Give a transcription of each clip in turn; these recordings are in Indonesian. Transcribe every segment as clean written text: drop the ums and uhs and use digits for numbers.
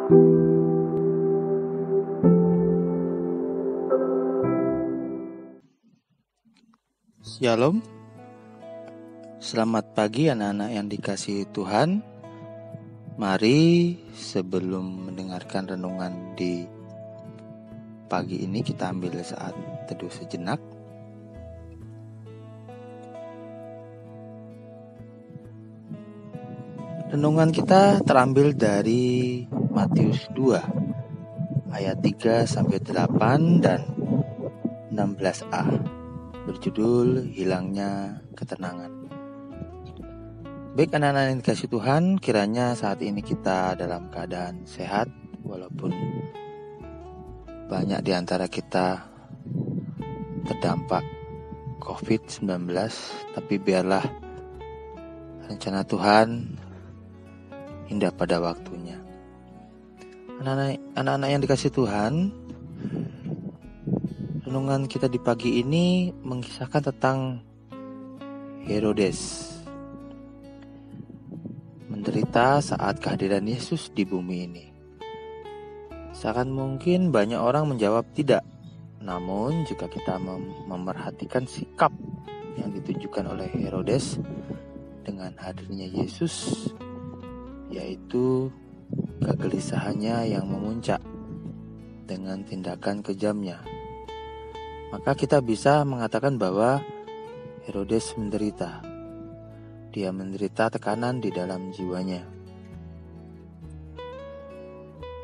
Shalom, selamat pagi anak-anak yang dikasihi Tuhan. Mari sebelum mendengarkan renungan di pagi ini kita ambil saat teduh sejenak. Renungan kita terambil dari Matius 2 ayat 3-8 dan 16a. Berjudul Hilangnya Ketenangan. Baik anak-anak yang dikasihi Tuhan, kiranya saat ini kita dalam keadaan sehat, walaupun banyak di antara kita terdampak COVID-19, tapi biarlah rencana Tuhan indah pada waktunya. Anak-anak yang dikasihi Tuhan, renungan kita di pagi ini mengisahkan tentang Herodes, menderita saat kehadiran Yesus di bumi ini. Seakan mungkin banyak orang menjawab tidak, namun jika kita memerhatikan sikap yang ditunjukkan oleh Herodes dengan hadirnya Yesus, yaitu kegelisahannya yang memuncak dengan tindakan kejamnya, maka kita bisa mengatakan bahwa Herodes menderita. Dia menderita tekanan di dalam jiwanya.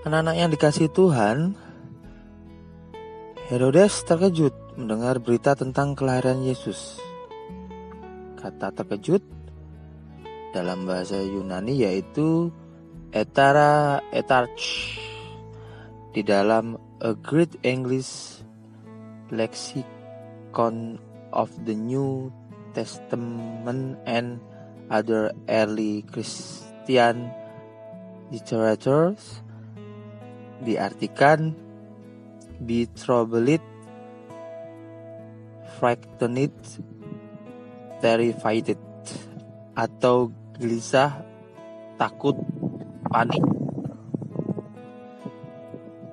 Anak-anak yang dikasihi Tuhan, Herodes terkejut mendengar berita tentang kelahiran Yesus. Kata terkejut dalam bahasa Yunani yaitu etarch. Di dalam A Great English Lexicon of the New Testament and other early Christian literatures diartikan be troubled, frightened, terrified, atau gelisah, takut, panik.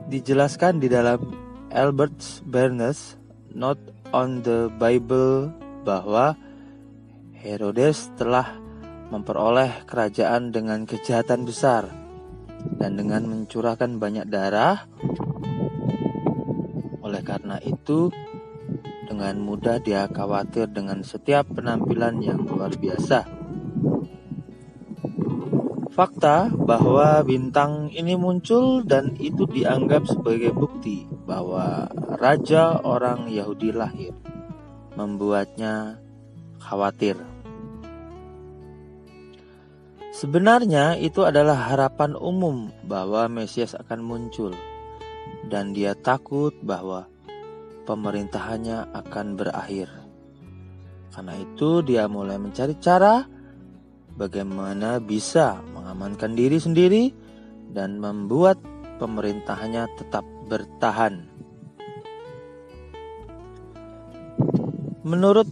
Dijelaskan di dalam Albert Barnes Note on the Bible bahwa Herodes telah memperoleh kerajaan dengan kejahatan besar dan dengan mencurahkan banyak darah. Oleh karena itu, dengan mudah dia khawatir dengan setiap penampilan yang luar biasa. Fakta bahwa bintang ini muncul dan itu dianggap sebagai bukti bahwa raja orang Yahudi lahir membuatnya khawatir. Sebenarnya itu adalah harapan umum bahwa Mesias akan muncul, dan dia takut bahwa pemerintahannya akan berakhir. Karena itu dia mulai mencari cara bagaimana bisa mengamankan diri sendiri dan membuat pemerintahannya tetap bertahan. Menurut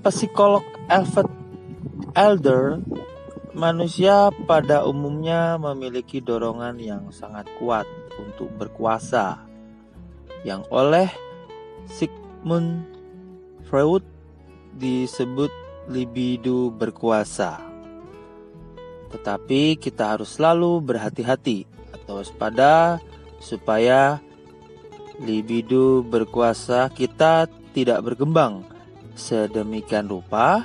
psikolog Alfred Adler, manusia pada umumnya memiliki dorongan yang sangat kuat untuk berkuasa, yang oleh Sigmund Freud disebut libido berkuasa. Tetapi kita harus selalu berhati-hati atau waspada supaya libido berkuasa kita tidak berkembang sedemikian rupa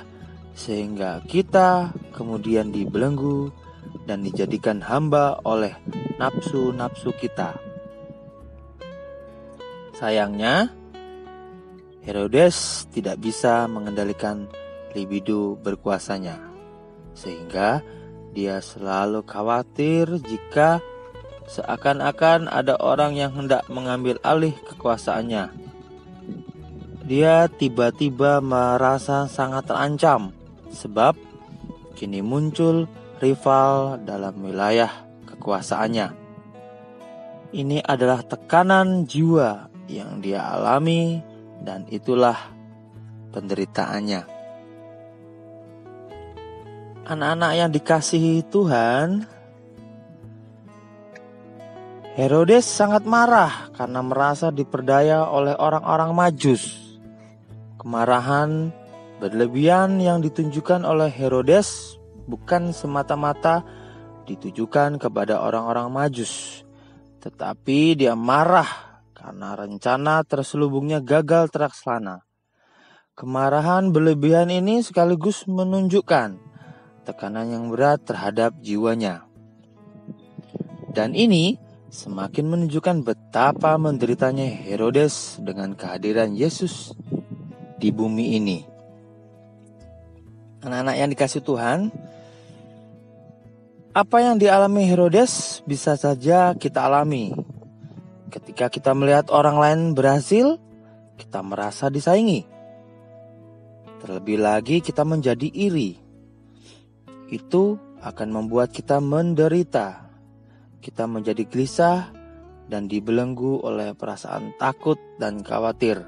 sehingga kita kemudian dibelenggu dan dijadikan hamba oleh nafsu-nafsu kita. Sayangnya, Herodes tidak bisa mengendalikan libido berkuasanya, sehingga dia selalu khawatir jika seakan-akan ada orang yang hendak mengambil alih kekuasaannya. Dia tiba-tiba merasa sangat terancam sebab kini muncul rival dalam wilayah kekuasaannya. Ini adalah tekanan jiwa yang dia alami dan itulah penderitaannya. Anak-anak yang dikasihi Tuhan, Herodes sangat marah karena merasa diperdaya oleh orang-orang Majus. Kemarahan berlebihan yang ditunjukkan oleh Herodes bukan semata-mata ditujukan kepada orang-orang Majus, tetapi dia marah karena rencana terselubungnya gagal terlaksana. Kemarahan berlebihan ini sekaligus menunjukkan tekanan yang berat terhadap jiwanya. Dan ini semakin menunjukkan betapa menderitanya Herodes dengan kehadiran Yesus di bumi ini. Anak-anak yang dikasihi Tuhan, apa yang dialami Herodes bisa saja kita alami. Ketika kita melihat orang lain berhasil, kita merasa disaingi. Terlebih lagi kita menjadi iri. Itu akan membuat kita menderita. Kita menjadi gelisah dan dibelenggu oleh perasaan takut dan khawatir.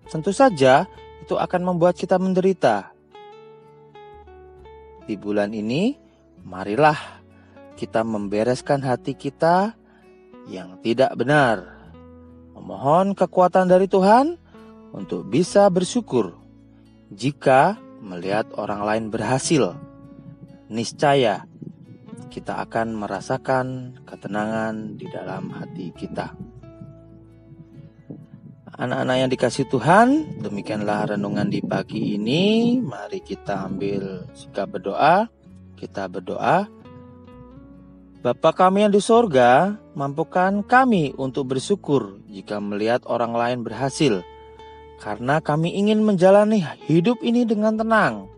Tentu saja itu akan membuat kita menderita. Di bulan ini, marilah kita membereskan hati kita yang tidak benar. Memohon kekuatan dari Tuhan untuk bisa bersyukur jika melihat orang lain berhasil. Niscaya kita akan merasakan ketenangan di dalam hati kita. Anak-anak yang dikasihi Tuhan, demikianlah renungan di pagi ini. Mari kita ambil sikap berdoa. Kita berdoa. Bapa kami yang di sorga, mampukan kami untuk bersyukur jika melihat orang lain berhasil, karena kami ingin menjalani hidup ini dengan tenang.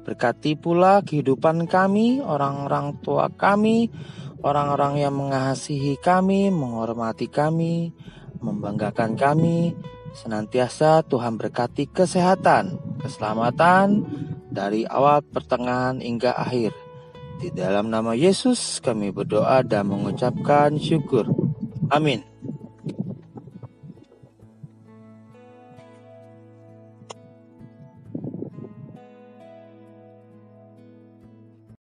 Berkati pula kehidupan kami, orang-orang tua kami, orang-orang yang mengasihi kami, menghormati kami, membanggakan kami. Senantiasa Tuhan berkati kesehatan, keselamatan dari awal, pertengahan hingga akhir. Di dalam nama Yesus kami berdoa dan mengucapkan syukur. Amin.